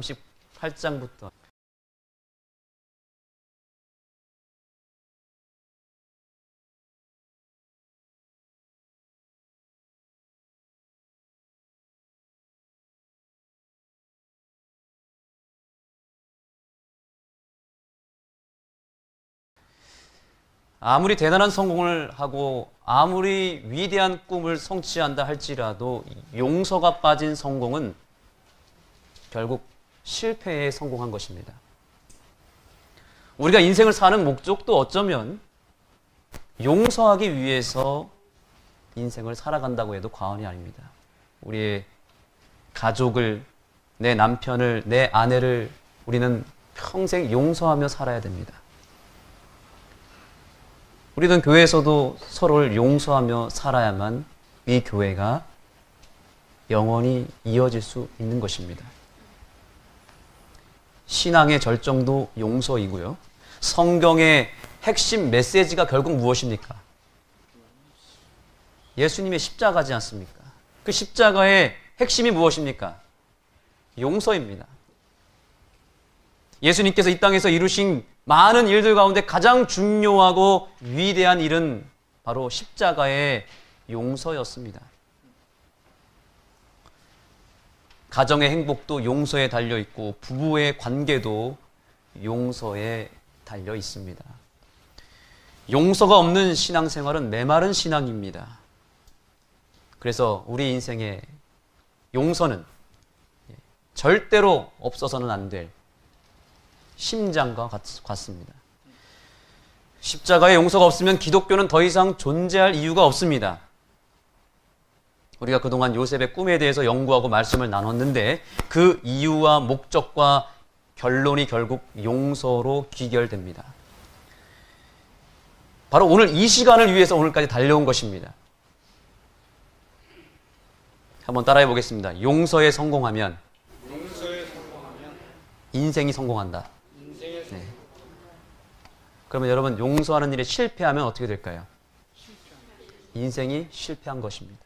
38장부터 아무리 대단한 성공을 하고 아무리 위대한 꿈을 성취한다 할지라도 용서가 빠진 성공은 결국 실패에 성공한 것입니다. 우리가 인생을 사는 목적도 어쩌면 용서하기 위해서 인생을 살아간다고 해도 과언이 아닙니다. 우리의 가족을, 내 남편을, 내 아내를 우리는 평생 용서하며 살아야 됩니다. 우리는 교회에서도 서로를 용서하며 살아야만 이 교회가 영원히 이어질 수 있는 것입니다. 신앙의 절정도 용서이고요. 성경의 핵심 메시지가 결국 무엇입니까? 예수님의 십자가지 않습니까? 그 십자가의 핵심이 무엇입니까? 용서입니다. 예수님께서 이 땅에서 이루신 많은 일들 가운데 가장 중요하고 위대한 일은 바로 십자가의 용서였습니다. 가정의 행복도 용서에 달려 있고 부부의 관계도 용서에 달려 있습니다. 용서가 없는 신앙생활은 메마른 신앙입니다. 그래서 우리 인생에 용서는 절대로 없어서는 안 될 심장과 같습니다. 십자가의 용서가 없으면 기독교는 더 이상 존재할 이유가 없습니다. 우리가 그동안 요셉의 꿈에 대해서 연구하고 말씀을 나눴는데 그 이유와 목적과 결론이 결국 용서로 귀결됩니다. 바로 오늘 이 시간을 위해서 오늘까지 달려온 것입니다. 한번 따라해 보겠습니다. 용서에 성공하면 인생이 성공한다. 네. 그러면 여러분 용서하는 일에 실패하면 어떻게 될까요? 인생이 실패한 것입니다.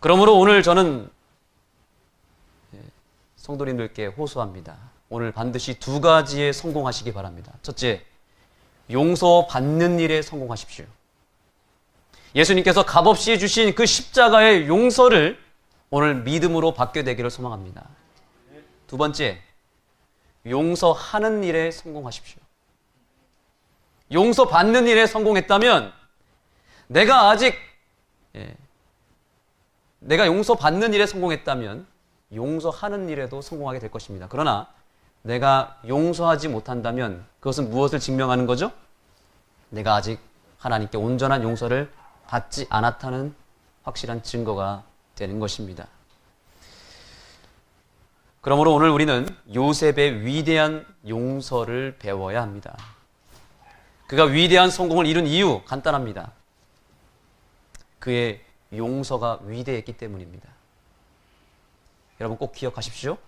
그러므로 오늘 저는 성도님들께 호소합니다. 오늘 반드시 두 가지에 성공하시기 바랍니다. 첫째, 용서받는 일에 성공하십시오. 예수님께서 값없이 주신 그 십자가의 용서를 오늘 믿음으로 받게 되기를 소망합니다. 두 번째, 용서하는 일에 성공하십시오. 용서받는 일에 성공했다면 내가 용서받는 일에 성공했다면 용서하는 일에도 성공하게 될 것입니다. 그러나 내가 용서하지 못한다면 그것은 무엇을 증명하는 거죠? 내가 아직 하나님께 온전한 용서를 받지 않았다는 확실한 증거가 되는 것입니다. 그러므로 오늘 우리는 요셉의 위대한 용서를 배워야 합니다. 그가 위대한 성공을 이룬 이유 간단합니다. 그의 용서가 위대했기 때문입니다. 여러분 꼭 기억하십시오.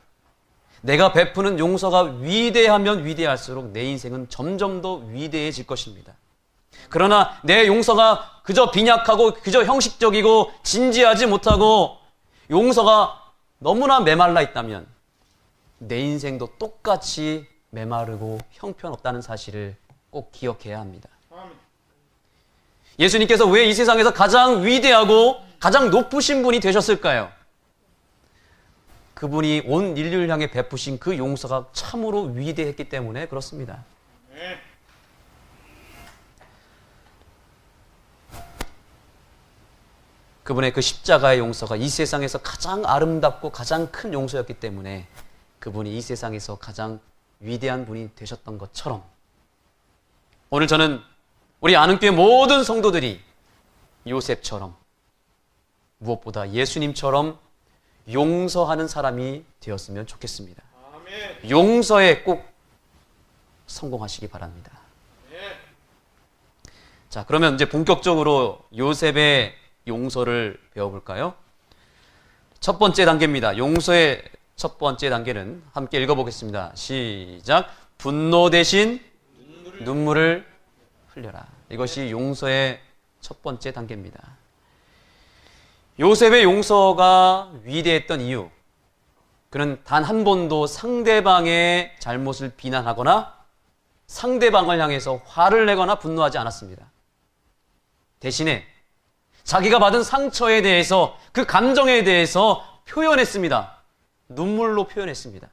내가 베푸는 용서가 위대하면 위대할수록 내 인생은 점점 더 위대해질 것입니다. 그러나 내 용서가 그저 빈약하고 그저 형식적이고 진지하지 못하고 용서가 너무나 메말라 있다면 내 인생도 똑같이 메마르고 형편없다는 사실을 꼭 기억해야 합니다. 예수님께서 왜 이 세상에서 가장 위대하고 가장 높으신 분이 되셨을까요? 그분이 온 인류를 향해 베푸신 그 용서가 참으로 위대했기 때문에 그렇습니다. 그분의 그 십자가의 용서가 이 세상에서 가장 아름답고 가장 큰 용서였기 때문에 그분이 이 세상에서 가장 위대한 분이 되셨던 것처럼 오늘 저는 우리 아는교회 모든 성도들이 요셉처럼 무엇보다 예수님처럼 용서하는 사람이 되었으면 좋겠습니다. 아멘. 용서에 꼭 성공하시기 바랍니다. 아멘. 자, 그러면 이제 본격적으로 요셉의 용서를 배워볼까요? 첫 번째 단계입니다. 용서의 첫 번째 단계는 함께 읽어보겠습니다. 시작. 분노 대신 눈물을 흘려라. 이것이 용서의 첫 번째 단계입니다. 요셉의 용서가 위대했던 이유, 그는 단 한 번도 상대방의 잘못을 비난하거나 상대방을 향해서 화를 내거나 분노하지 않았습니다. 대신에 자기가 받은 상처에 대해서, 그 감정에 대해서 표현했습니다. 눈물로 표현했습니다.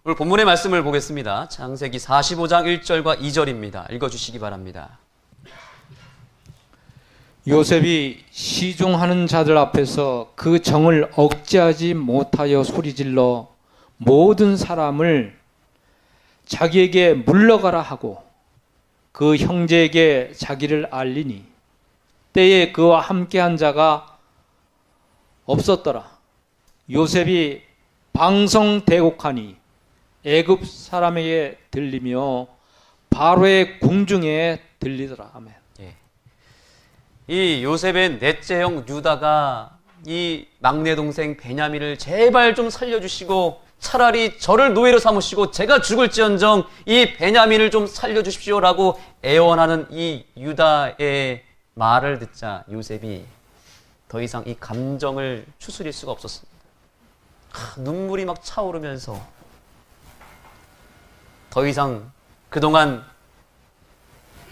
오늘 본문의 말씀을 보겠습니다. 창세기 45장 1절과 2절입니다. 읽어주시기 바랍니다. 요셉이 시종하는 자들 앞에서 그 정을 억제하지 못하여 소리질러 모든 사람을 자기에게 물러가라 하고 그 형제에게 자기를 알리니 때에 그와 함께한 자가 없었더라. 요셉이 방성대곡하니 애굽 사람에게 들리며 바로의 궁중에 들리더라. 아멘. 이 요셉의 넷째 형 유다가 이 막내 동생 베냐민을 제발 좀 살려주시고 차라리 저를 노예로 삼으시고 제가 죽을지언정 이 베냐민을 좀 살려주십시오라고 애원하는 이 유다의 말을 듣자 요셉이 더 이상 이 감정을 추스릴 수가 없었습니다. 눈물이 막 차오르면서 더 이상 그동안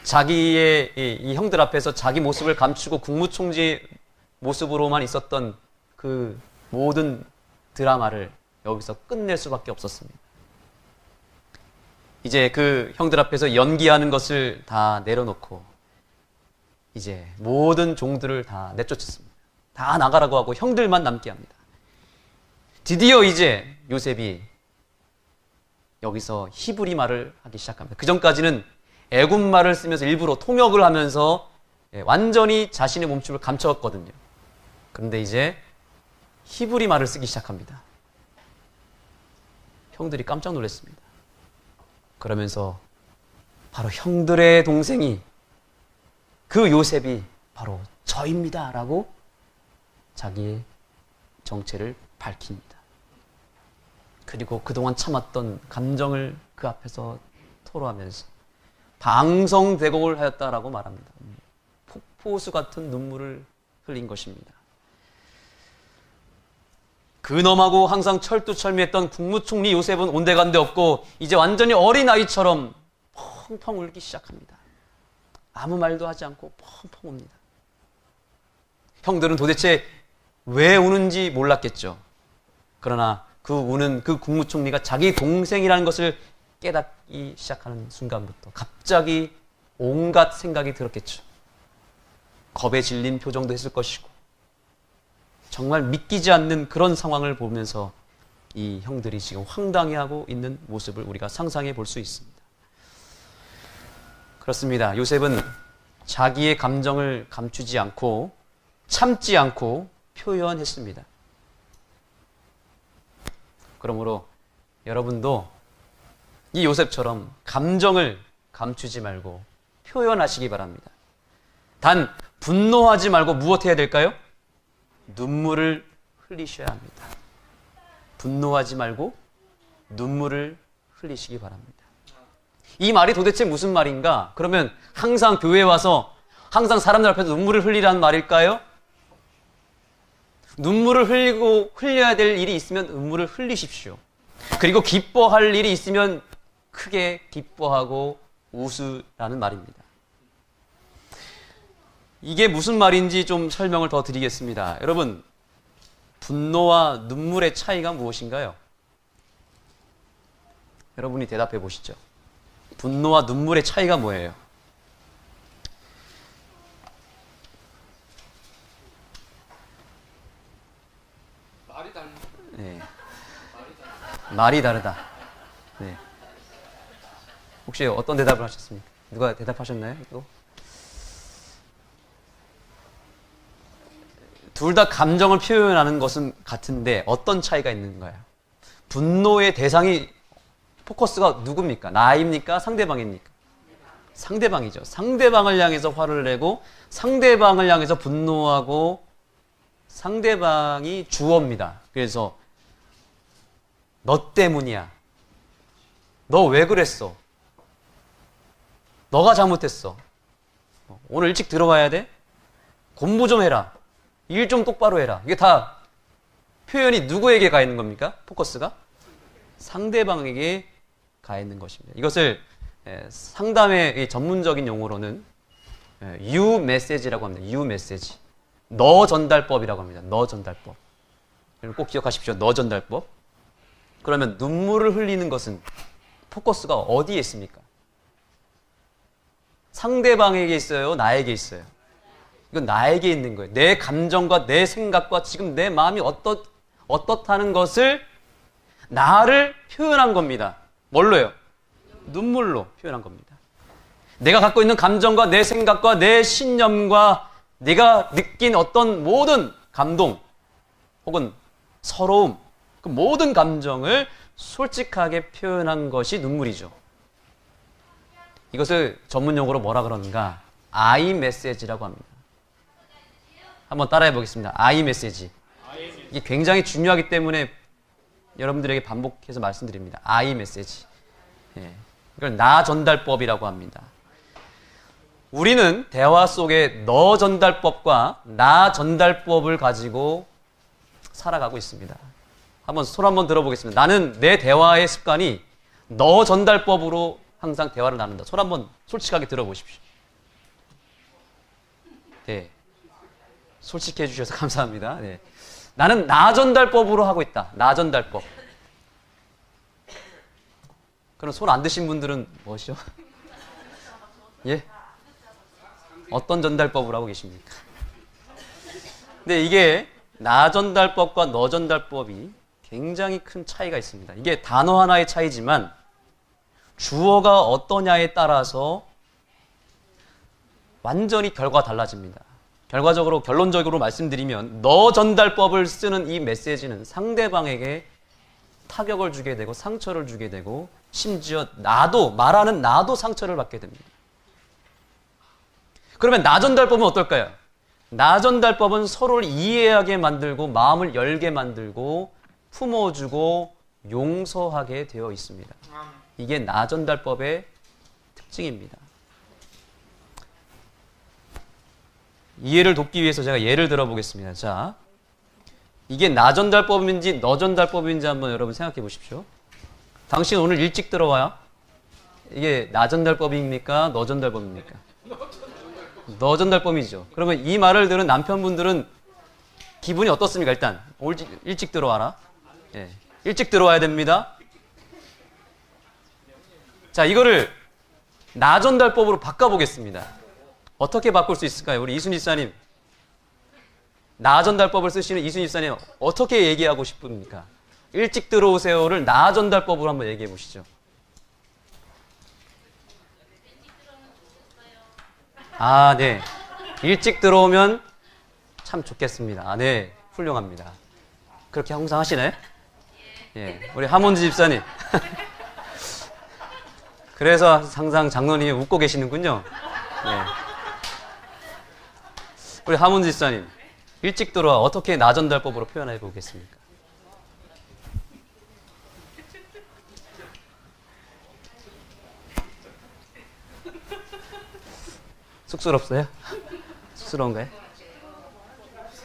자기의 이 형들 앞에서 자기 모습을 감추고 국무총리 모습으로만 있었던 그 모든 드라마를 여기서 끝낼 수밖에 없었습니다. 이제 그 형들 앞에서 연기하는 것을 다 내려놓고 이제 모든 종들을 다 내쫓았습니다. 다 나가라고 하고 형들만 남게 합니다. 드디어 이제 요셉이 여기서 히브리 말을 하기 시작합니다. 그 전까지는 애굽 말을 쓰면서 일부러 통역을 하면서 완전히 자신의 몸집을 감췄거든요. 그런데 이제 히브리 말을 쓰기 시작합니다. 형들이 깜짝 놀랐습니다. 그러면서 바로 형들의 동생이, 그 요셉이 바로 저입니다 라고 자기의 정체를 밝힙니다. 그리고 그동안 참았던 감정을 그 앞에서 토로하면서 방성대곡을 하였다라고 말합니다. 폭포수 같은 눈물을 흘린 것입니다. 근엄하고 항상 철두철미했던 국무총리 요셉은 온데간데 없고 이제 완전히 어린아이처럼 펑펑 울기 시작합니다. 아무 말도 하지 않고 펑펑 웁니다. 형들은 도대체 왜 우는지 몰랐겠죠. 그러나 그 우는 그 국무총리가 자기 동생이라는 것을 깨닫기 시작하는 순간부터 갑자기 온갖 생각이 들었겠죠. 겁에 질린 표정도 했을 것이고 정말 믿기지 않는 그런 상황을 보면서 이 형들이 지금 황당해하고 있는 모습을 우리가 상상해 볼 수 있습니다. 그렇습니다. 요셉은 자기의 감정을 감추지 않고 참지 않고 표현했습니다. 그러므로 여러분도 이 요셉처럼 감정을 감추지 말고 표현하시기 바랍니다. 단 분노하지 말고 무엇해야 될까요? 눈물을 흘리셔야 합니다. 분노하지 말고 눈물을 흘리시기 바랍니다. 이 말이 도대체 무슨 말인가? 그러면 항상 교회에 와서 항상 사람들 앞에서 눈물을 흘리라는 말일까요? 눈물을 흘려야 될 일이 있으면 눈물을 흘리십시오. 그리고 기뻐할 일이 있으면 크게 기뻐하고 웃으라는 말입니다. 이게 무슨 말인지 좀 설명을 더 드리겠습니다. 여러분, 분노와 눈물의 차이가 무엇인가요? 여러분이 대답해 보시죠. 분노와 눈물의 차이가 뭐예요? 말이 다르다. 네. 말이 다르다. 네. 혹시 어떤 대답을 하셨습니까? 누가 대답하셨나요? 이거? 둘 다 감정을 표현하는 것은 같은데 어떤 차이가 있는가요? 분노의 대상이 포커스가 누굽니까? 나입니까? 상대방입니까? 상대방이죠. 상대방을 향해서 화를 내고 상대방을 향해서 분노하고 상대방이 주어입니다. 그래서 너 때문이야. 너 왜 그랬어? 너가 잘못했어. 오늘 일찍 들어가야 돼? 공부 좀 해라. 일 좀 똑바로 해라. 이게 다 표현이 누구에게 가 있는 겁니까? 포커스가? 상대방에게 가 있는 것입니다. 이것을 상담의 전문적인 용어로는 유 메시지라고 합니다. 유 메시지. 너 전달법이라고 합니다. 너 전달법. 꼭 기억하십시오. 너 전달법. 그러면 눈물을 흘리는 것은 포커스가 어디에 있습니까? 상대방에게 있어요? 나에게 있어요? 이건 나에게 있는 거예요. 내 감정과 내 생각과 지금 내 마음이 어떻다는 것을 나를 표현한 겁니다. 뭘로요? 눈물로 표현한 겁니다. 내가 갖고 있는 감정과 내 생각과 내 신념과 내가 느낀 어떤 모든 감동 혹은 서러움, 그 모든 감정을 솔직하게 표현한 것이 눈물이죠. 이것을 전문 용어로 뭐라 그러는가? 아이 메시지라고 합니다. 한번 따라해 보겠습니다. 아이 메시지. 이게 굉장히 중요하기 때문에 여러분들에게 반복해서 말씀드립니다. 아이 메시지. 이걸 나 전달법이라고 합니다. 우리는 대화 속에 너 전달법과 나 전달법을 가지고 살아가고 있습니다. 손 한번 들어보겠습니다. 나는 내 대화의 습관이 너 전달법으로 항상 대화를 나눈다. 손 한번 솔직하게 들어보십시오. 네. 솔직해 주셔서 감사합니다. 네. 나는 나 전달법으로 하고 있다. 나 전달법. 그럼 손 안 드신 분들은 뭐시죠? 예? 어떤 전달법을 하고 계십니까? 근데 이게 나 전달법과 너 전달법이 굉장히 큰 차이가 있습니다. 이게 단어 하나의 차이지만 주어가 어떠냐에 따라서 완전히 결과가 달라집니다. 결론적으로 말씀드리면 너 전달법을 쓰는 이 메시지는 상대방에게 타격을 주게 되고 상처를 주게 되고 심지어 말하는 나도 상처를 받게 됩니다. 그러면 나 전달법은 어떨까요? 나 전달법은 서로를 이해하게 만들고 마음을 열게 만들고 품어주고 용서하게 되어 있습니다. 이게 나 전달법의 특징입니다. 이해를 돕기 위해서 제가 예를 들어보겠습니다. 자, 이게 나 전달법인지 너 전달법인지 한번 여러분 생각해 보십시오. 당신 오늘 일찍 들어와요? 이게 나 전달법입니까? 너 전달법입니까? 너 전달법이죠. 그러면 이 말을 들은 남편분들은 기분이 어떻습니까? 일단 일찍 들어와라. 예, 일찍 들어와야 됩니다. 자, 이거를 나 전달법으로 바꿔보겠습니다. 어떻게 바꿀 수 있을까요? 우리 이순희 집사님. 나 전달법을 쓰시는 이순희 집사님 어떻게 얘기하고 싶습니까? 일찍 들어오세요를 나 전달법으로 한번 얘기해 보시죠. 아, 네. 일찍 들어오면 참 좋겠습니다. 아, 네. 훌륭합니다. 그렇게 항상 하시나요? 예. 우리 하몬지 집사님. 그래서 항상 장로님이 웃고 계시는군요. 네. 우리 하몬지 집사님. 일찍 들어와 어떻게 나 전달법으로 표현해 보겠습니까? 쑥스럽어요? 쑥스러운가요?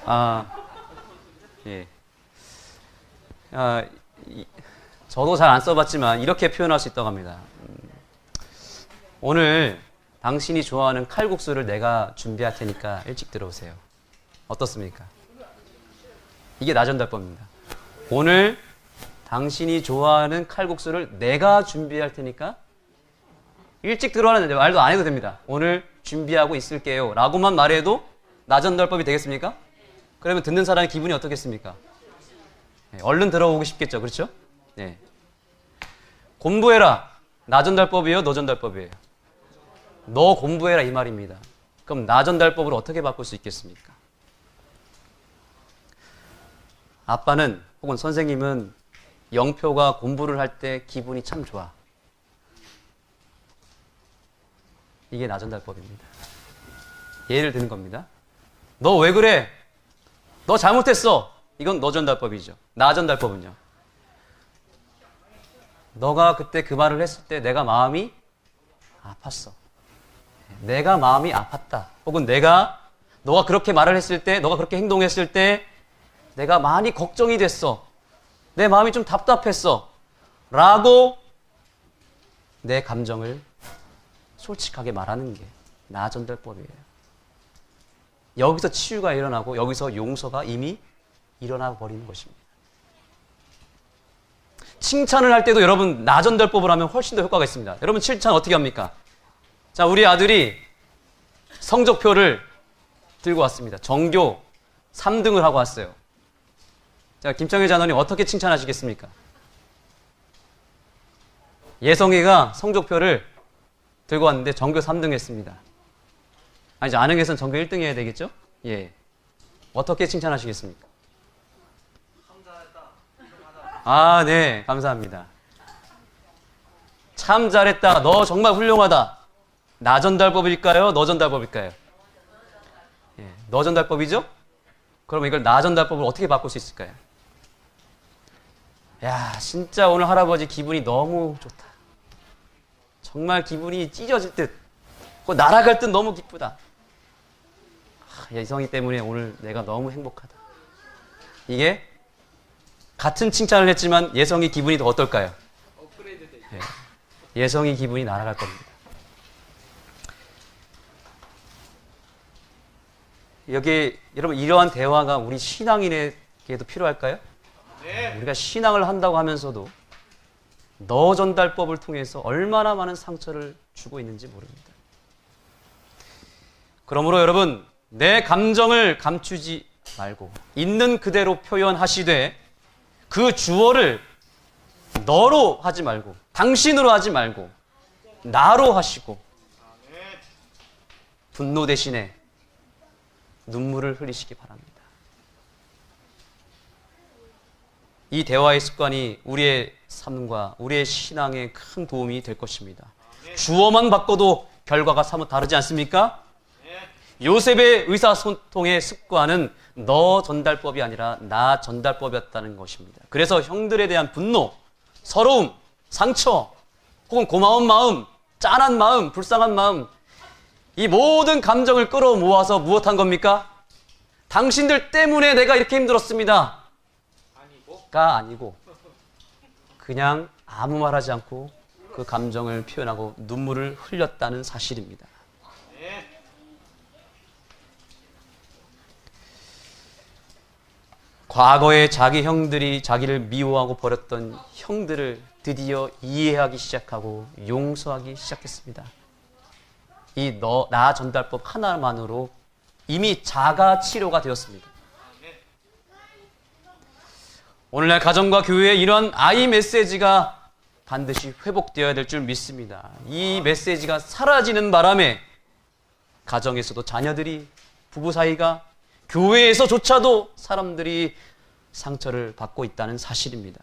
아, 예. 저도 잘 안 써봤지만 이렇게 표현할 수 있다고 합니다. 오늘 당신이 좋아하는 칼국수를 내가 준비할 테니까 일찍 들어오세요. 어떻습니까? 이게 나 전달법입니다. 오늘 당신이 좋아하는 칼국수를 내가 준비할 테니까 일찍 들어오라는 말도 안 해도 됩니다. 오늘 준비하고 있을게요. 라고만 말해도 나 전달법이 되겠습니까? 그러면 듣는 사람의 기분이 어떻겠습니까? 네, 얼른 들어오고 싶겠죠. 그렇죠? 네. 공부해라. 나 전달법이에요? 너 전달법이에요? 너 공부해라 이 말입니다. 그럼 나 전달법을 어떻게 바꿀 수 있겠습니까? 아빠는 혹은 선생님은 영표가 공부를 할 때 기분이 참 좋아. 이게 나 전달법입니다. 예를 드는 겁니다. 너 왜 그래? 너 잘못했어. 이건 너 전달법이죠. 나 전달법은요. 너가 그때 그 말을 했을 때 내가 마음이 아팠어. 내가 마음이 아팠다. 혹은 내가 너가 그렇게 말을 했을 때, 너가 그렇게 행동했을 때 내가 많이 걱정이 됐어. 내 마음이 좀 답답했어. 라고 내 감정을 솔직하게 말하는 게 나전달법이에요. 여기서 치유가 일어나고 여기서 용서가 이미 일어나 버리는 것입니다. 칭찬을 할 때도 여러분 나전달법을 하면 훨씬 더 효과가 있습니다. 여러분 칭찬 어떻게 합니까? 자, 우리 아들이 성적표를 들고 왔습니다. 전교 3등을 하고 왔어요. 자, 김창일 장로님 어떻게 칭찬하시겠습니까? 예성이가 성적표를 들고 왔는데 전교 3등 했습니다. 아니죠. 안흥에서는 전교 1등 해야 되겠죠? 예. 어떻게 칭찬하시겠습니까? 아, 네. 감사합니다. 참 잘했다. 너 정말 훌륭하다. 나 전달법일까요? 너 전달법일까요? 예. 너 전달법이죠? 그럼 이걸 나 전달법을 어떻게 바꿀 수 있을까요? 야, 진짜 오늘 할아버지 기분이 너무 좋다. 정말 기분이 찢어질 듯, 날아갈 듯 너무 기쁘다. 예성이 때문에 오늘 내가 너무 행복하다. 이게 같은 칭찬을 했지만 예성이 기분이 더 어떨까요? 예. 예성이 기분이 날아갈 겁니다. 여기 여러분 이러한 대화가 우리 신앙인에게도 필요할까요? 네. 우리가 신앙을 한다고 하면서도 너 전달법을 통해서 얼마나 많은 상처를 주고 있는지 모릅니다. 그러므로 여러분 내 감정을 감추지 말고 있는 그대로 표현하시되 그 주어를 너로 하지 말고 당신으로 하지 말고 나로 하시고 분노 대신에 눈물을 흘리시기 바랍니다. 이 대화의 습관이 우리의 삶과 우리의 신앙에 큰 도움이 될 것입니다. 주어만 바꿔도 결과가 사뭇 다르지 않습니까? 요셉의 의사소통의 습관은 너 전달법이 아니라 나 전달법이었다는 것입니다. 그래서 형들에 대한 분노, 서러움, 상처, 혹은 고마운 마음, 짠한 마음, 불쌍한 마음, 이 모든 감정을 끌어모아서 무엇한 겁니까? 당신들 때문에 내가 이렇게 힘들었습니다. 가 아니고 그냥 아무 말하지 않고 그 감정을 표현하고 눈물을 흘렸다는 사실입니다. 과거에 자기 형들이 자기를 미워하고 버렸던 형들을 드디어 이해하기 시작하고 용서하기 시작했습니다. 이 나 전달법 하나만으로 이미 자가 치료가 되었습니다. 오늘날 가정과 교회에 이런 아이 메시지가 반드시 회복되어야 될 줄 믿습니다. 이 메시지가 사라지는 바람에 가정에서도 자녀들이, 부부 사이가, 교회에서조차도 사람들이 상처를 받고 있다는 사실입니다.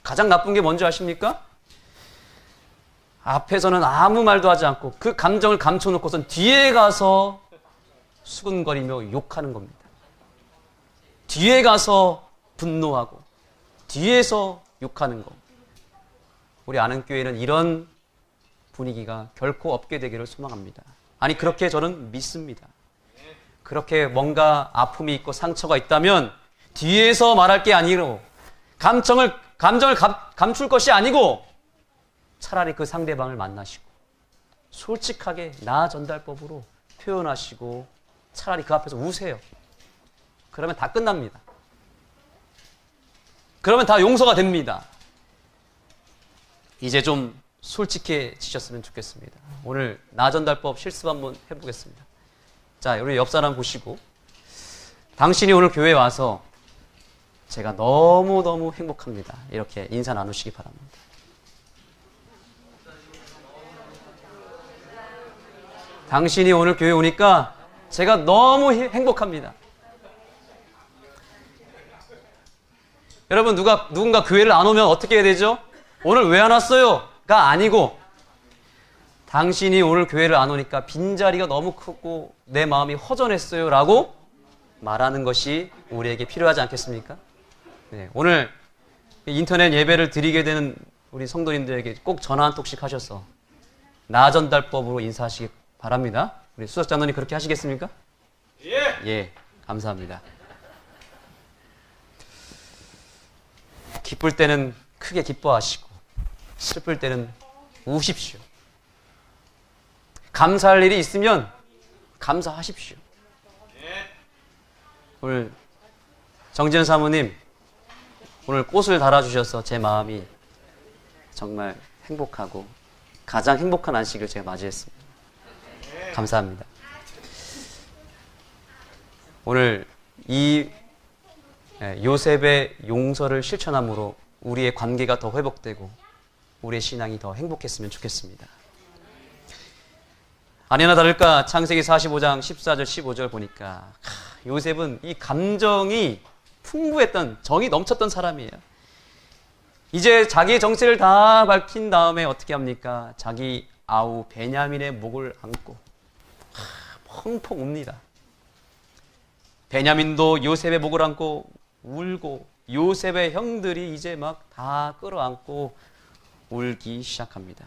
가장 나쁜 게 뭔지 아십니까? 앞에서는 아무 말도 하지 않고 그 감정을 감춰놓고선 뒤에 가서 수근거리며 욕하는 겁니다. 뒤에 가서 분노하고 뒤에서 욕하는 거. 우리 아는교회는 이런 분위기가 결코 없게 되기를 소망합니다. 아니 그렇게 저는 믿습니다. 그렇게 뭔가 아픔이 있고 상처가 있다면 뒤에서 말할 게 아니고 감정을 감출 것이 아니고 차라리 그 상대방을 만나시고 솔직하게 나 전달법으로 표현하시고 차라리 그 앞에서 우세요. 그러면 다 끝납니다. 그러면 다 용서가 됩니다. 이제 좀 솔직해지셨으면 좋겠습니다. 오늘 나 전달법 실습 한번 해보겠습니다. 자, 우리 옆 사람 보시고 당신이 오늘 교회에 와서 제가 너무너무 행복합니다. 이렇게 인사 나누시기 바랍니다. 당신이 오늘 교회에 오니까 제가 너무 행복합니다. 여러분 누군가 교회를 안 오면 어떻게 해야 되죠? 오늘 왜 안 왔어요? 가 아니고 당신이 오늘 교회를 안 오니까 빈자리가 너무 크고 내 마음이 허전했어요 라고 말하는 것이 우리에게 필요하지 않겠습니까? 네, 오늘 인터넷 예배를 드리게 되는 우리 성도님들에게 꼭 전화 한 통씩 하셔서 나 전달법으로 인사하시기 바랍니다. 우리 수석장로님 그렇게 하시겠습니까? 예, 감사합니다. 기쁠 때는 크게 기뻐하시고 슬플 때는 우십시오. 감사할 일이 있으면 감사하십시오. 오늘 정지현 사모님 오늘 꽃을 달아주셔서 제 마음이 정말 행복하고 가장 행복한 안식을 제가 맞이했습니다. 감사합니다. 오늘 이 요셉의 용서를 실천함으로 우리의 관계가 더 회복되고 우리의 신앙이 더 행복했으면 좋겠습니다. 아니나 다를까 창세기 45장 14절 15절 보니까 요셉은 이 감정이 풍부했던, 정이 넘쳤던 사람이에요. 이제 자기의 정체를 다 밝힌 다음에 어떻게 합니까? 자기 아우 베냐민의 목을 안고 펑펑 웁니다. 베냐민도 요셉의 목을 안고 울고 요셉의 형들이 이제 막 다 끌어안고 울기 시작합니다.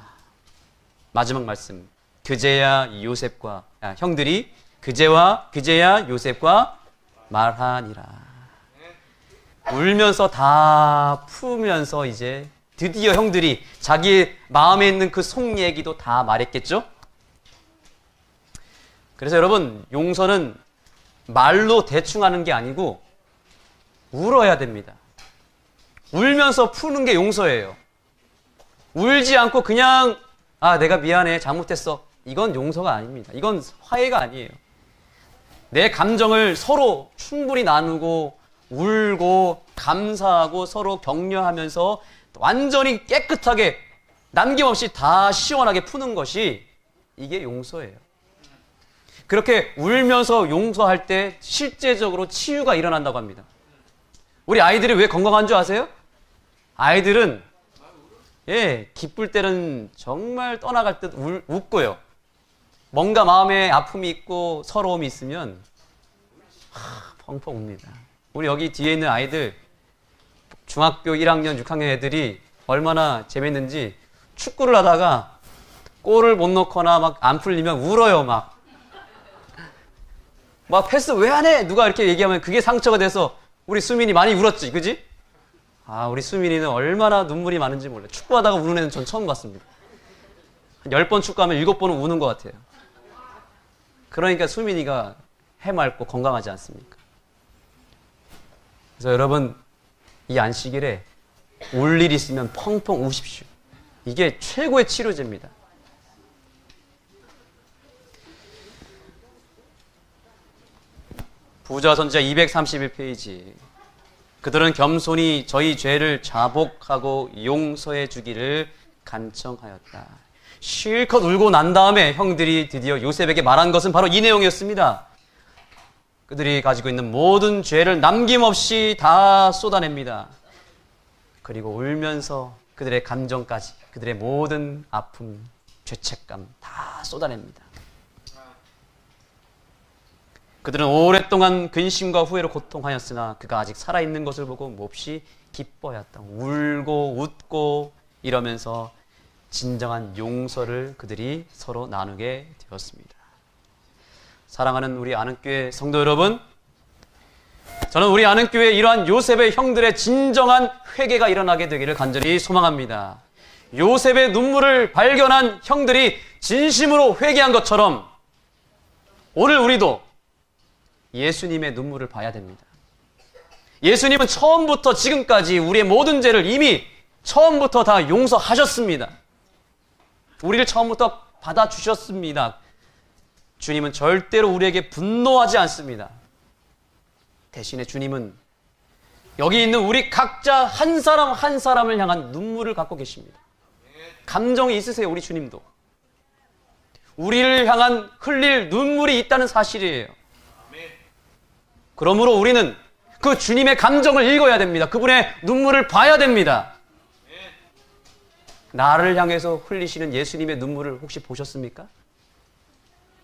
마지막 말씀. 그제야 형들이 그제야 요셉과 말하니라. 울면서 다 풀면서 이제 드디어 형들이 자기 마음에 있는 그 속 얘기도 다 말했겠죠? 그래서 여러분, 용서는 말로 대충 하는 게 아니고 울어야 됩니다. 울면서 푸는 게 용서예요. 울지 않고 그냥 내가 미안해, 잘못했어. 이건 용서가 아닙니다. 이건 화해가 아니에요. 내 감정을 서로 충분히 나누고 울고 감사하고 서로 격려하면서 완전히 깨끗하게 남김없이 다 시원하게 푸는 것이 이게 용서예요. 그렇게 울면서 용서할 때 실제적으로 치유가 일어난다고 합니다. 우리 아이들이 왜 건강한 줄 아세요? 아이들은 기쁠 때는 정말 떠나갈 듯 웃고요. 뭔가 마음에 아픔이 있고 서러움이 있으면 펑펑 웁니다. 우리 여기 뒤에 있는 아이들 중학교 1학년, 6학년 애들이 얼마나 재밌는지 축구를 하다가 골을 못 넣거나 막 안 풀리면 울어요. 막 패스 왜 안 해? 누가 이렇게 얘기하면 그게 상처가 돼서 우리 수민이 많이 울었지, 그지? 우리 수민이는 얼마나 눈물이 많은지 몰라요. 축구하다가 우는 애는 전 처음 봤습니다. 한 10번 축구하면 7번은 우는 것 같아요. 그러니까 수민이가 해맑고 건강하지 않습니까? 그래서 여러분, 이 안식일에 울 일 있으면 펑펑 우십시오. 이게 최고의 치료제입니다. 부자 선지자 231페이지. 그들은 겸손히 저희 죄를 자복하고 용서해 주기를 간청하였다. 실컷 울고 난 다음에 형들이 드디어 요셉에게 말한 것은 바로 이 내용이었습니다. 그들이 가지고 있는 모든 죄를 남김없이 다 쏟아냅니다. 그리고 울면서 그들의 감정까지, 그들의 모든 아픔, 죄책감 다 쏟아냅니다. 그들은 오랫동안 근심과 후회로 고통하였으나 그가 아직 살아있는 것을 보고 몹시 기뻐하였다. 울고 웃고 이러면서 진정한 용서를 그들이 서로 나누게 되었습니다. 사랑하는 우리 아는교회 성도 여러분, 저는 우리 아는교회 이러한 요셉의 형들의 진정한 회개가 일어나게 되기를 간절히 소망합니다. 요셉의 눈물을 발견한 형들이 진심으로 회개한 것처럼 오늘 우리도 예수님의 눈물을 봐야 됩니다. 예수님은 처음부터 지금까지 우리의 모든 죄를 이미 처음부터 다 용서하셨습니다. 우리를 처음부터 받아주셨습니다. 주님은 절대로 우리에게 분노하지 않습니다. 대신에 주님은 여기 있는 우리 각자 한 사람 한 사람을 향한 눈물을 갖고 계십니다. 감정이 있으세요, 우리 주님도. 우리를 향한 흘릴 눈물이 있다는 사실이에요. 그러므로 우리는 그 주님의 감정을 읽어야 됩니다. 그분의 눈물을 봐야 됩니다. 나를 향해서 흘리시는 예수님의 눈물을 혹시 보셨습니까?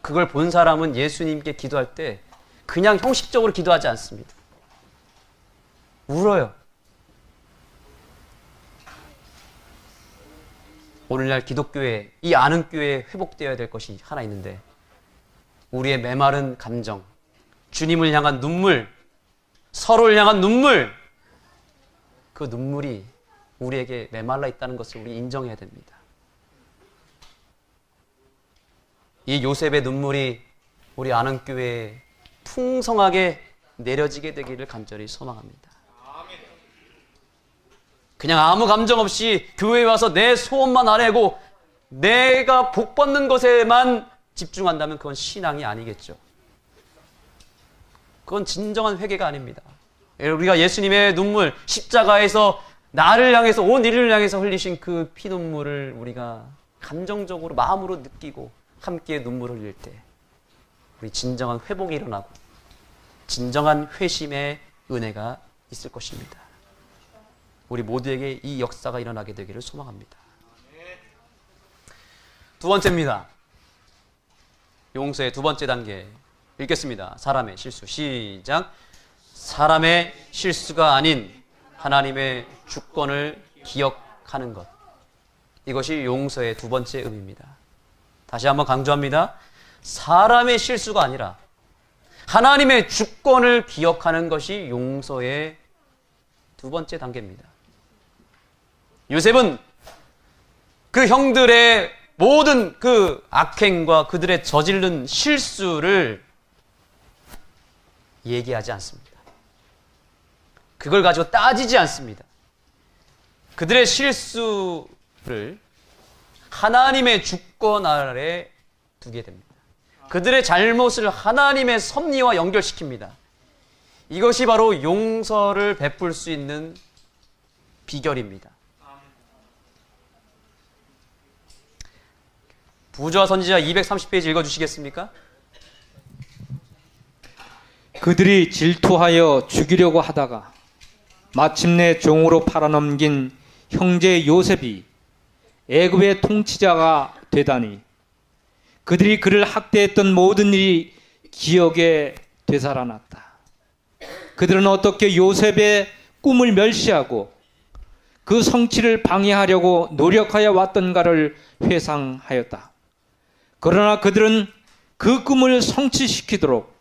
그걸 본 사람은 예수님께 기도할 때 그냥 형식적으로 기도하지 않습니다. 울어요. 오늘날 기독교회, 이 아는 교회에 회복되어야 될 것이 하나 있는데 우리의 메마른 감정, 주님을 향한 눈물, 서로를 향한 눈물, 그 눈물이 우리에게 메말라 있다는 것을 우리 인정해야 됩니다. 이 요셉의 눈물이 우리 아는교회에 풍성하게 내려지게 되기를 간절히 소망합니다. 그냥 아무 감정 없이 교회에 와서 내 소원만 아뢰고 내가 복 받는 것에만 집중한다면 그건 신앙이 아니겠죠. 그건 진정한 회개가 아닙니다. 우리가 예수님의 눈물, 십자가에서 나를 향해서, 온 인류를 향해서 흘리신 그 피눈물을 우리가 감정적으로 마음으로 느끼고 함께 눈물을 흘릴 때 우리 진정한 회복이 일어나고 진정한 회심의 은혜가 있을 것입니다. 우리 모두에게 이 역사가 일어나게 되기를 소망합니다. 두 번째입니다. 용서의 두 번째 단계 읽겠습니다. 사람의 실수. 시작. 사람의 실수가 아닌 하나님의 주권을 기억하는 것. 이것이 용서의 두 번째 의미입니다. 다시 한번 강조합니다. 사람의 실수가 아니라 하나님의 주권을 기억하는 것이 용서의 두 번째 단계입니다. 요셉은 그 형들의 모든 그 악행과 그들의 저지른 실수를 얘기하지 않습니다. 그걸 가지고 따지지 않습니다. 그들의 실수를 하나님의 주권 아래 두게 됩니다. 그들의 잘못을 하나님의 섭리와 연결시킵니다. 이것이 바로 용서를 베풀 수 있는 비결입니다. 부조와 선지자 230페이지 읽어주시겠습니까? 그들이 질투하여 죽이려고 하다가 마침내 종으로 팔아넘긴 형제 요셉이 애굽의 통치자가 되다니 그들이 그를 학대했던 모든 일이 기억에 되살아났다. 그들은 어떻게 요셉의 꿈을 멸시하고 그 성취를 방해하려고 노력하여 왔던가를 회상하였다. 그러나 그들은 그 꿈을 성취시키도록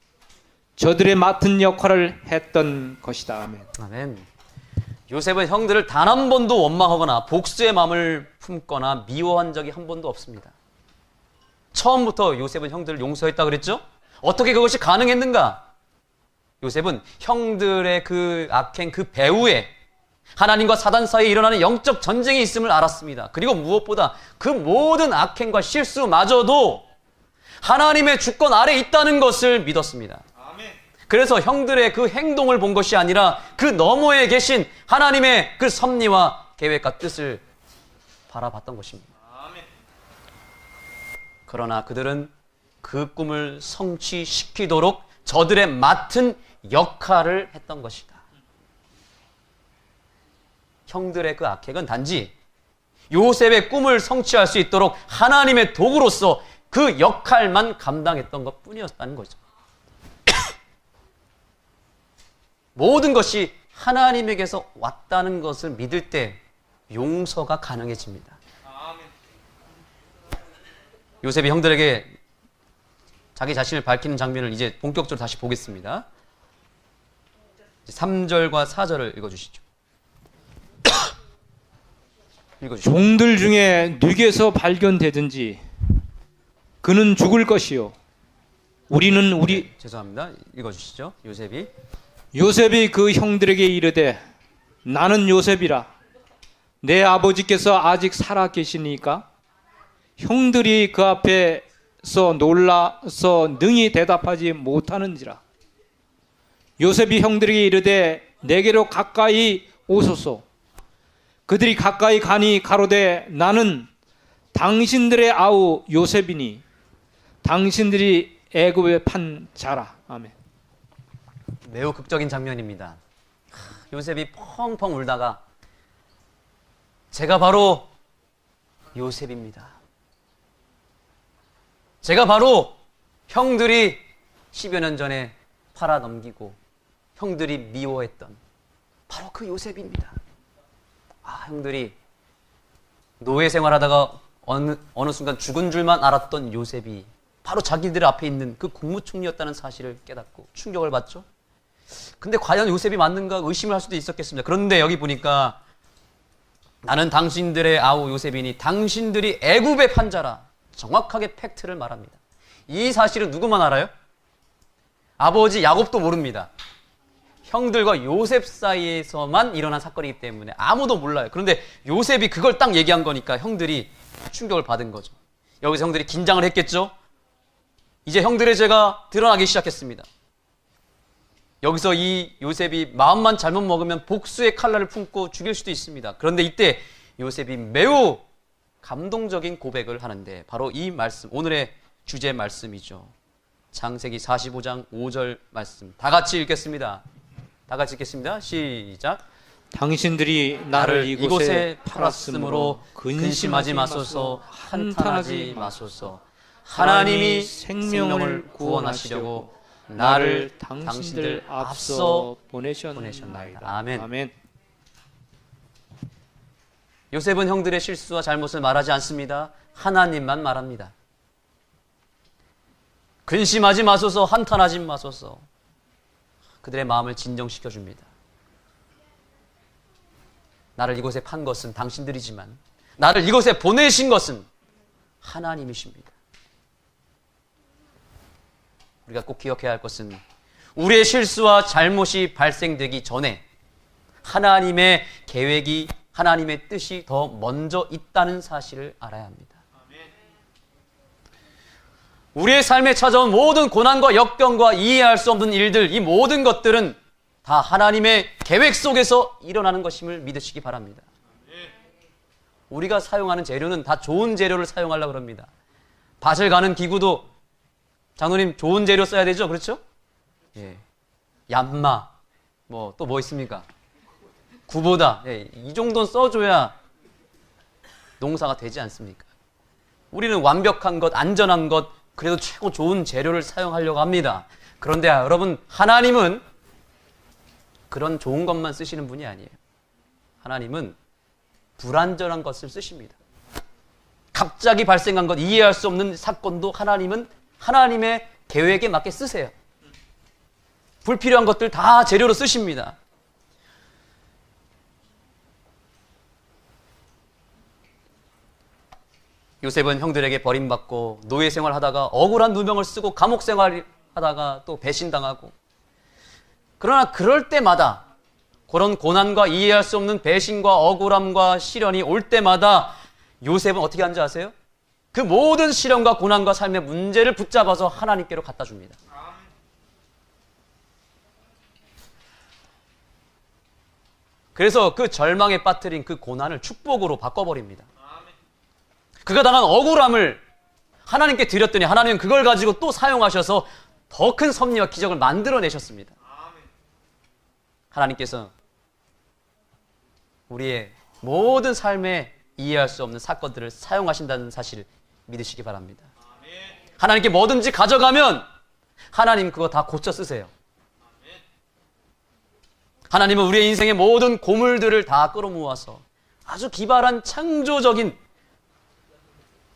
저들의 맡은 역할을 했던 것이다. 아멘. 아멘. 요셉은 형들을 단 한 번도 원망하거나 복수의 마음을 품거나 미워한 적이 한 번도 없습니다. 처음부터 요셉은 형들을 용서했다 그랬죠? 어떻게 그것이 가능했는가? 요셉은 형들의 그 악행, 그 배후에 하나님과 사단 사이에 일어나는 영적 전쟁이 있음을 알았습니다. 그리고 무엇보다 그 모든 악행과 실수마저도 하나님의 주권 아래 있다는 것을 믿었습니다. 그래서 형들의 그 행동을 본 것이 아니라 그 너머에 계신 하나님의 그 섭리와 계획과 뜻을 바라봤던 것입니다. 그러나 그들은 그 꿈을 성취시키도록 저들의 맡은 역할을 했던 것이다. 형들의 그 악행은 단지 요셉의 꿈을 성취할 수 있도록 하나님의 도구로서 그 역할만 감당했던 것 뿐이었다는 거죠. 모든 것이 하나님에게서 왔다는 것을 믿을 때 용서가 가능해집니다. 요셉이 형들에게 자기 자신을 밝히는 장면을 이제 본격적으로 다시 보겠습니다. 3절과 4절을 읽어주시죠. 종들 중에 누구에서 발견되든지 그는 죽을 것이요 우리는 우리 죄송합니다. 읽어주시죠. 요셉이 그 형들에게 이르되 나는 요셉이라 내 아버지께서 아직 살아 계시니까 형들이 그 앞에서 놀라서 능히 대답하지 못하는지라. 요셉이 형들에게 이르되 내게로 가까이 오소서. 그들이 가까이 가니 가로되 나는 당신들의 아우 요셉이니 당신들이 애굽에 판 자라. 아멘. 매우 극적인 장면입니다. 요셉이 펑펑 울다가 제가 바로 요셉입니다. 제가 바로 형들이 10여 년 전에 팔아넘기고 형들이 미워했던 바로 그 요셉입니다. 형들이 노예 생활하다가 어느 순간 죽은 줄만 알았던 요셉이 바로 자기들 앞에 있는 그 국무총리였다는 사실을 깨닫고 충격을 받죠. 근데 과연 요셉이 맞는가 의심을 할 수도 있었겠습니다. 그런데 여기 보니까 나는 당신들의 아우 요셉이니 당신들이 애굽의 판자라. 정확하게 팩트를 말합니다. 이 사실은 누구만 알아요? 아버지 야곱도 모릅니다. 형들과 요셉 사이에서만 일어난 사건이기 때문에 아무도 몰라요. 그런데 요셉이 그걸 딱 얘기한 거니까 형들이 충격을 받은 거죠. 여기서 형들이 긴장을 했겠죠? 이제 형들의 죄가 드러나기 시작했습니다. 여기서 이 요셉이 마음만 잘못 먹으면 복수의 칼날을 품고 죽일 수도 있습니다. 그런데 이때 요셉이 매우 감동적인 고백을 하는데 바로 이 말씀, 오늘의 주제 말씀이죠. 창세기 45장 5절 말씀. 다 같이 읽겠습니다. 다 같이 읽겠습니다. 시작. 당신들이 나를 이곳에 팔았으므로 근심하지 마소서, 한탄하지 마소서. 하나님이 생명을 구원하시려고 나를 당신들 앞서 보내셨나이다. 아멘. 아멘. 요셉은 형들의 실수와 잘못을 말하지 않습니다. 하나님만 말합니다. 근심하지 마소서, 한탄하지 마소서. 그들의 마음을 진정시켜 줍니다. 나를 이곳에 판 것은 당신들이지만 나를 이곳에 보내신 것은 하나님이십니다. 우리가 꼭 기억해야 할 것은 우리의 실수와 잘못이 발생되기 전에 하나님의 계획이, 하나님의 뜻이 더 먼저 있다는 사실을 알아야 합니다. 우리의 삶에 찾아온 모든 고난과 역경과 이해할 수 없는 일들, 이 모든 것들은 다 하나님의 계획 속에서 일어나는 것임을 믿으시기 바랍니다. 우리가 사용하는 재료는 다 좋은 재료를 사용하려고 합니다. 밭을 가는 기구도 장로님 좋은 재료 써야 되죠? 그렇죠? 예. 얀마, 또 뭐 있습니까? 구보다. 예. 이 정도는 써줘야 농사가 되지 않습니까? 우리는 완벽한 것, 안전한 것, 그래도 최고 좋은 재료를 사용하려고 합니다. 그런데 여러분, 하나님은 그런 좋은 것만 쓰시는 분이 아니에요. 하나님은 불안전한 것을 쓰십니다. 갑자기 발생한 것, 이해할 수 없는 사건도 하나님은 하나님의 계획에 맞게 쓰세요. 불필요한 것들 다 재료로 쓰십니다. 요셉은 형들에게 버림받고 노예 생활하다가 억울한 누명을 쓰고 감옥 생활하다가 또 배신당하고, 그러나 그럴 때마다 그런 고난과 이해할 수 없는 배신과 억울함과 시련이 올 때마다 요셉은 어떻게 하는지 아세요? 그 모든 시련과 고난과 삶의 문제를 붙잡아서 하나님께로 갖다 줍니다. 그래서 그 절망에 빠뜨린 그 고난을 축복으로 바꿔버립니다. 그가 당한 억울함을 하나님께 드렸더니 하나님은 그걸 가지고 또 사용하셔서 더 큰 섭리와 기적을 만들어내셨습니다. 하나님께서 우리의 모든 삶에 이해할 수 없는 사건들을 사용하신다는 사실을 믿으시기 바랍니다. 하나님께 뭐든지 가져가면 하나님 그거 다 고쳐 쓰세요. 하나님은 우리의 인생의 모든 고물들을 다 끌어모아서 아주 기발한 창조적인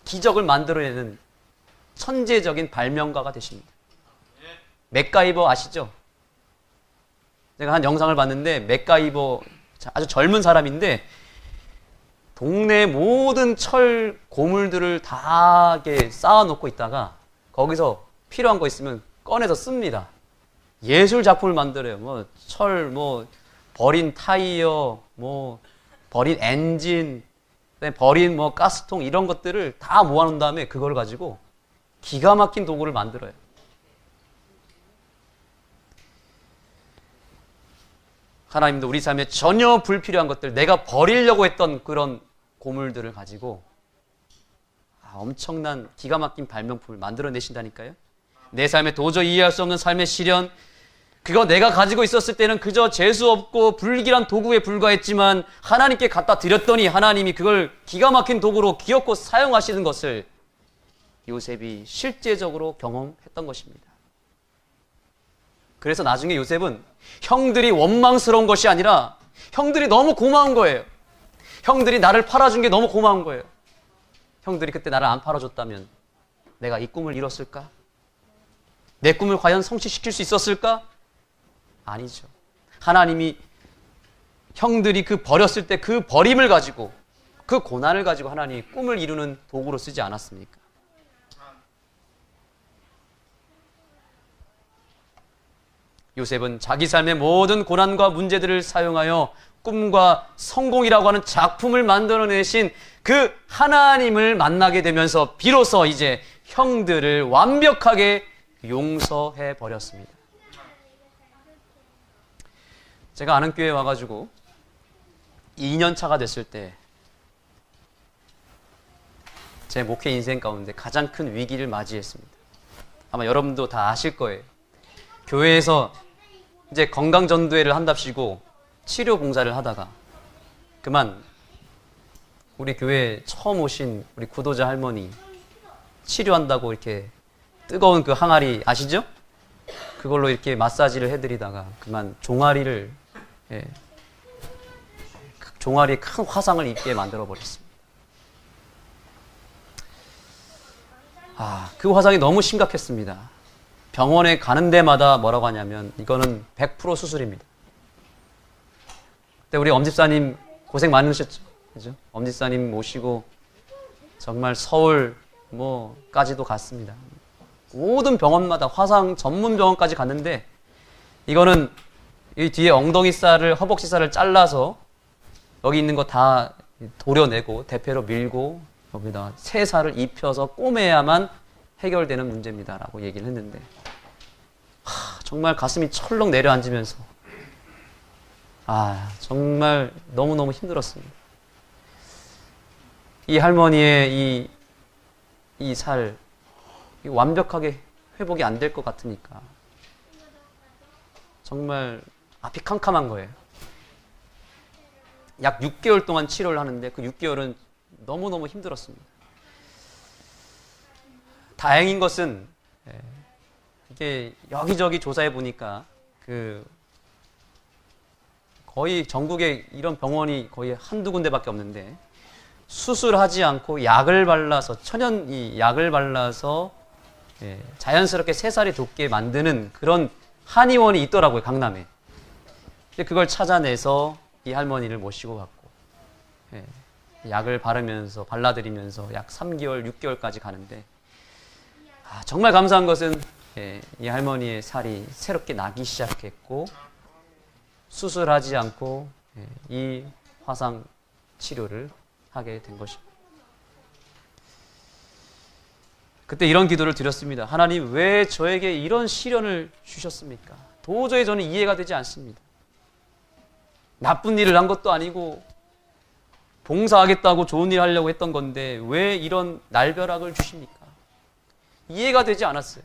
기적을 만들어내는 천재적인 발명가가 되십니다. 맥가이버 아시죠? 제가 한 영상을 봤는데 맥가이버 아주 젊은 사람인데 동네 모든 철 고물들을 다 이렇게 쌓아놓고 있다가 거기서 필요한 거 있으면 꺼내서 씁니다. 예술 작품을 만들어요. 철, 버린 타이어, 버린 엔진, 버린 가스통 이런 것들을 다 모아놓은 다음에 그걸 가지고 기가 막힌 도구를 만들어요. 하나님도 우리 삶에 전혀 불필요한 것들, 내가 버리려고 했던 그런 고물들을 가지고 엄청난 기가 막힌 발명품을 만들어내신다니까요. 내 삶에 도저히 이해할 수 없는 삶의 시련, 그거 내가 가지고 있었을 때는 그저 재수없고 불길한 도구에 불과했지만 하나님께 갖다 드렸더니 하나님이 그걸 기가 막힌 도구로 귀엽고 사용하시는 것을 요셉이 실제적으로 경험했던 것입니다. 그래서 나중에 요셉은 형들이 원망스러운 것이 아니라 형들이 너무 고마운 거예요. 형들이 나를 팔아준 게 너무 고마운 거예요. 형들이 그때 나를 안 팔아줬다면 내가 이 꿈을 이뤘을까? 내 꿈을 과연 성취시킬 수 있었을까? 아니죠. 하나님이 형들이 그 버렸을 때 그 버림을 가지고, 그 고난을 가지고 하나님이 꿈을 이루는 도구로 쓰지 않았습니까? 요셉은 자기 삶의 모든 고난과 문제들을 사용하여 꿈과 성공이라고 하는 작품을 만들어내신 그 하나님을 만나게 되면서 비로소 이제 형들을 완벽하게 용서해 버렸습니다. 제가 아는 교회에 와가지고 2년 차가 됐을 때 제 목회 인생 가운데 가장 큰 위기를 맞이했습니다. 아마 여러분도 다 아실 거예요. 교회에서 이제 건강전도회를 한답시고 치료 봉사를 하다가 그만 우리 교회에 처음 오신 우리 구도자 할머니 치료한다고 이렇게 뜨거운 그 항아리 아시죠? 그걸로 이렇게 마사지를 해드리다가 그만 종아리를 종아리에 큰 화상을 입게 만들어버렸습니다. 그 화상이 너무 심각했습니다. 병원에 가는 데마다 뭐라고 하냐면 이거는 100% 수술입니다. 그때 우리 엄집사님 고생 많으셨죠? 그죠? 엄집사님 모시고 정말 서울 뭐까지도 갔습니다. 모든 병원마다 화상 전문 병원까지 갔는데 이거는 이 뒤에 엉덩이살을 허벅지살을 잘라서 여기 있는 거 다 도려내고 대패로 밀고 여기다 새 살을 입혀서 꼬매야만 해결되는 문제입니다라고 얘기를 했는데 정말 가슴이 철렁 내려앉으면서 정말 너무너무 힘들었습니다. 이 할머니의 이 살 완벽하게 회복이 안 될 것 같으니까 정말 앞이 캄캄한 거예요. 약 6개월 동안 치료를 하는데 그 6개월은 너무너무 힘들었습니다. 다행인 것은 이게 여기저기 조사해 보니까 거의 전국에 이런 병원이 거의 한두 군데밖에 없는데 수술하지 않고 약을 발라서 천연 약을 발라서 자연스럽게 새살이 돋게 만드는 그런 한의원이 있더라고요, 강남에. 그걸 찾아내서 이 할머니를 모시고 갔고 약을 바르면서 발라드리면서 약 3개월, 6개월까지 가는데 정말 감사한 것은 이 할머니의 살이 새롭게 나기 시작했고 수술하지 않고 이 화상 치료를 하게 된 것입니다. 그때 이런 기도를 드렸습니다. 하나님, 왜 저에게 이런 시련을 주셨습니까? 도저히 저는 이해가 되지 않습니다. 나쁜 일을 한 것도 아니고 봉사하겠다고 좋은 일 하려고 했던 건데 왜 이런 날벼락을 주십니까? 이해가 되지 않았어요.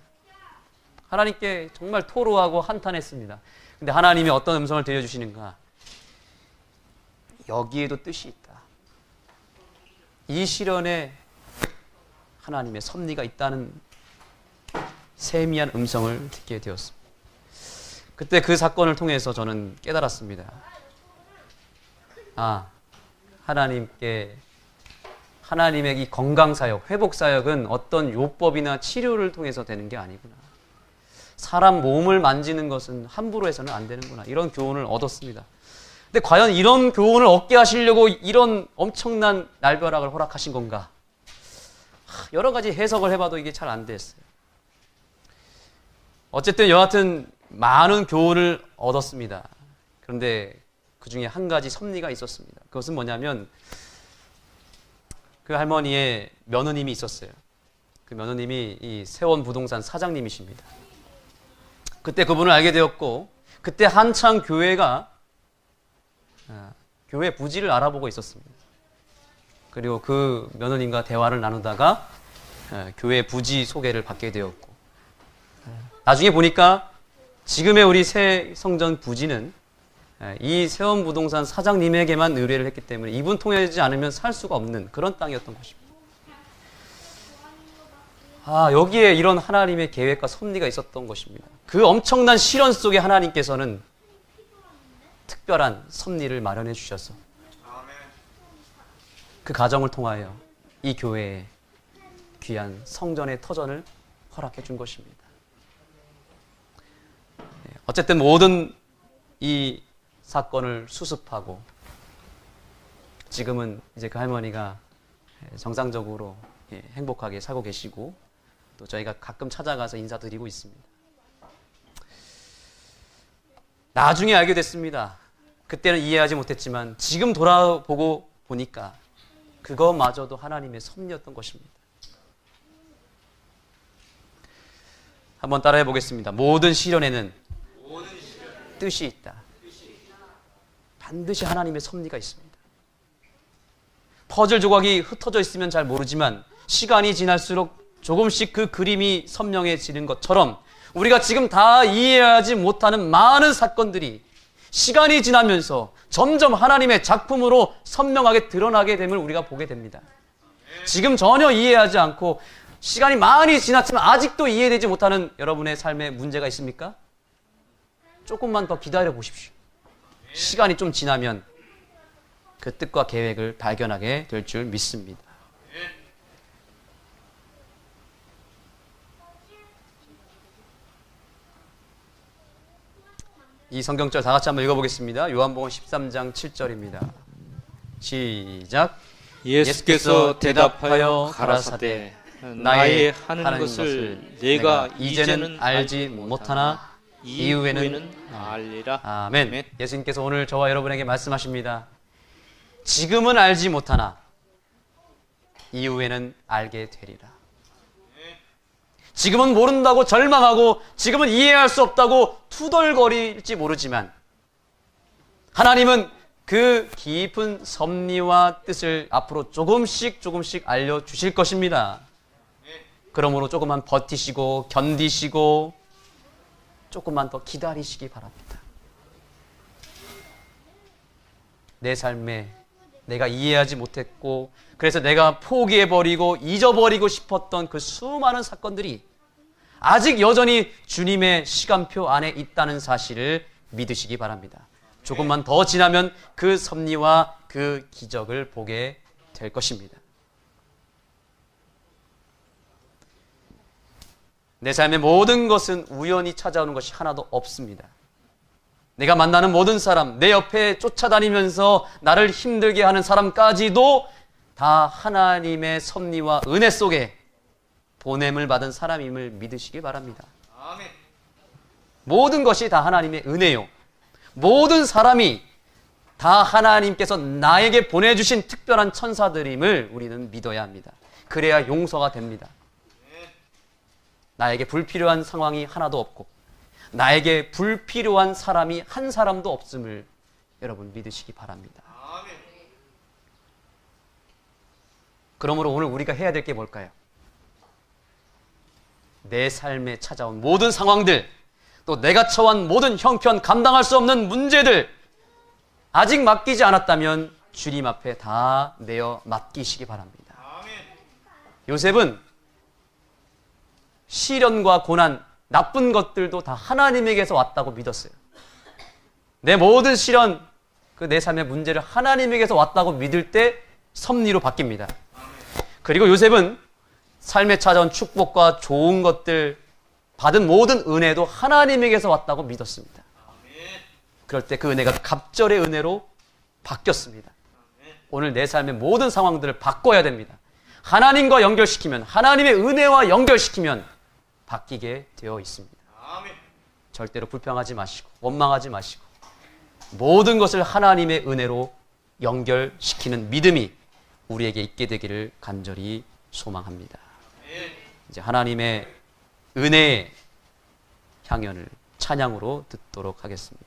하나님께 정말 토로하고 한탄했습니다. 근데 하나님이 어떤 음성을 들려주시는가? 여기에도 뜻이 있다. 이 시련에 하나님의 섭리가 있다는 세미한 음성을 듣게 되었습니다. 그때 그 사건을 통해서 저는 깨달았습니다. 하나님의 이 건강사역, 회복사역은 어떤 요법이나 치료를 통해서 되는 게 아니구나. 사람 몸을 만지는 것은 함부로 해서는 안 되는구나. 이런 교훈을 얻었습니다. 근데 과연 이런 교훈을 얻게 하시려고 이런 엄청난 날벼락을 허락하신 건가? 여러 가지 해석을 해봐도 이게 잘 안 됐어요. 어쨌든 여하튼 많은 교훈을 얻었습니다. 그런데 그 중에 한 가지 섭리가 있었습니다. 그것은 뭐냐면 그 할머니의 며느님이 있었어요. 그 며느님이 이 세원 부동산 사장님이십니다. 그때 그분을 알게 되었고 그때 한창 교회가 교회 부지를 알아보고 있었습니다. 그리고 그 며느님과 대화를 나누다가 교회 부지 소개를 받게 되었고 나중에 보니까 지금의 우리 새 성전 부지는 이 세원부동산 사장님에게만 의뢰를 했기 때문에 이분 통하지 않으면 살 수가 없는 그런 땅이었던 것입니다. 여기에 이런 하나님의 계획과 섭리가 있었던 것입니다. 그 엄청난 시련 속에 하나님께서는 특별한 섭리를 마련해 주셔서 그 가정을 통하여 이 교회에 귀한 성전의 터전을 허락해 준 것입니다. 어쨌든 모든 이 사건을 수습하고 지금은 이제 그 할머니가 정상적으로 행복하게 살고 계시고 또 저희가 가끔 찾아가서 인사드리고 있습니다. 나중에 알게 됐습니다. 그때는 이해하지 못했지만 지금 돌아보고 보니까 그것마저도 하나님의 섭리였던 것입니다. 한번 따라해 보겠습니다. 모든 시련에는 뜻이 있다. 반드시 하나님의 섭리가 있습니다. 퍼즐 조각이 흩어져 있으면 잘 모르지만 시간이 지날수록 조금씩 그 그림이 선명해지는 것처럼 우리가 지금 다 이해하지 못하는 많은 사건들이 시간이 지나면서 점점 하나님의 작품으로 선명하게 드러나게 됨을 우리가 보게 됩니다. 지금 전혀 이해하지 않고 시간이 많이 지났지만 아직도 이해되지 못하는 여러분의 삶에 문제가 있습니까? 조금만 더 기다려 보십시오. 시간이 좀 지나면 그 뜻과 계획을 발견하게 될 줄 믿습니다. 이 성경절 다 같이 한번 읽어보겠습니다. 요한복음 13장 7절입니다. 시작. 예수께서 대답하여 가라사대 나의 하는 것을 내가 이제는 알지 못하나 이후에는 알리라. 아멘. 예수님께서 오늘 저와 여러분에게 말씀하십니다. 지금은 알지 못하나 이후에는 알게 되리라. 지금은 모른다고 절망하고 지금은 이해할 수 없다고 투덜거릴지 모르지만 하나님은 그 깊은 섭리와 뜻을 앞으로 조금씩 알려주실 것입니다. 그러므로 조금만 버티시고 견디시고 조금만 더 기다리시기 바랍니다. 내 삶에 내가 이해하지 못했고 그래서 내가 포기해버리고 잊어버리고 싶었던 그 수많은 사건들이 아직 여전히 주님의 시간표 안에 있다는 사실을 믿으시기 바랍니다. 조금만 더 지나면 그 섭리와 그 기적을 보게 될 것입니다. 내 삶의 모든 것은 우연히 찾아오는 것이 하나도 없습니다. 내가 만나는 모든 사람, 내 옆에 쫓아다니면서 나를 힘들게 하는 사람까지도 다 하나님의 섭리와 은혜 속에 보냄을 받은 사람임을 믿으시기 바랍니다. 아멘. 모든 것이 다 하나님의 은혜요. 모든 사람이 다 하나님께서 나에게 보내주신 특별한 천사들임을 우리는 믿어야 합니다. 그래야 용서가 됩니다. 나에게 불필요한 상황이 하나도 없고 나에게 불필요한 사람이 한 사람도 없음을 여러분 믿으시기 바랍니다. 그러므로 오늘 우리가 해야 될 게 뭘까요? 내 삶에 찾아온 모든 상황들, 또 내가 처한 모든 형편, 감당할 수 없는 문제들 아직 맡기지 않았다면 주님 앞에 다 내어 맡기시기 바랍니다. 요셉은 시련과 고난, 나쁜 것들도 다 하나님에게서 왔다고 믿었어요. 내 모든 시련, 그 내 삶의 문제를 하나님에게서 왔다고 믿을 때 섭리로 바뀝니다. 그리고 요셉은 삶에 찾아온 축복과 좋은 것들, 받은 모든 은혜도 하나님에게서 왔다고 믿었습니다. 그럴 때 그 은혜가 갑절의 은혜로 바뀌었습니다. 오늘 내 삶의 모든 상황들을 바꿔야 됩니다. 하나님과 연결시키면, 하나님의 은혜와 연결시키면 바뀌게 되어 있습니다. 절대로 불평하지 마시고 원망하지 마시고 모든 것을 하나님의 은혜로 연결시키는 믿음이 우리에게 있게 되기를 간절히 소망합니다. 이제 하나님의 은혜의 향연을 찬양으로 듣도록 하겠습니다.